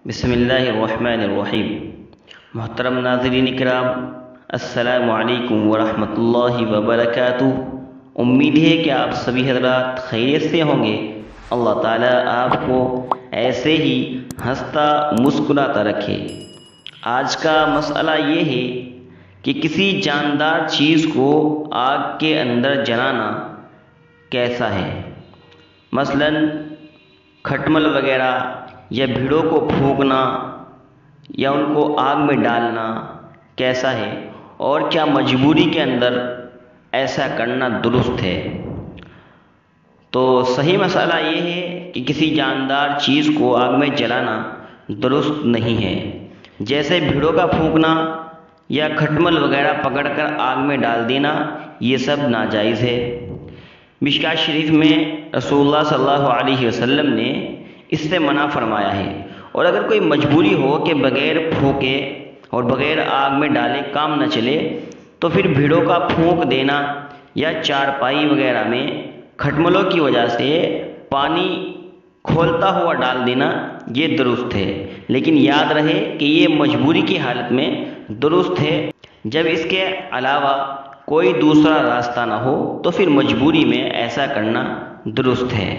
بسم اللہ الرحمن الرحیم۔ محترم ناظرین کرام، السلام علیکم ورحمۃ اللہ وبرکاتہ۔ امید ہے کہ آپ سبھی حضرات خیریت سے ہوں گے۔ اللہ تعالیٰ آپ کو ایسے ہی ہنستا مسکراتا رکھے۔ آج کا مسئلہ یہ ہے کہ کسی جاندار چیز کو آگ کے اندر جلانا کیسا ہے۔ مثلاً کھٹمل وغیرہ یا بھیڑوں کو پھونکنا یا ان کو آگ میں ڈالنا کیسا ہے، اور کیا مجبوری کے اندر ایسا کرنا درست ہے؟ تو صحیح مسئلہ یہ ہے کہ کسی جاندار چیز کو آگ میں جلانا درست نہیں ہے۔ جیسے بھیڑوں کا پھونکنا یا کھٹمل وغیرہ پکڑ کر آگ میں ڈال دینا، یہ سب ناجائز ہے۔ مشکوٰۃ شریف میں رسول اللہ صلی اللہ علیہ وسلم نے اس سے منع فرمایا ہے، اور اگر کوئی مجبوری ہو کہ بغیر پھونکے اور بغیر آگ میں ڈالے کام نہ چلے، تو پھر بھیڑوں کا پھونک دینا یا چارپائی وغیرہ میں کھٹملوں کی وجہ سے پانی کھولتا ہوا ڈال دینا یہ درست ہے۔ لیکن یاد رہے کہ یہ مجبوری کی حالت میں درست ہے۔ جب اس کے علاوہ کوئی دوسرا راستہ نہ ہو تو پھر مجبوری میں ایسا کرنا درست ہے۔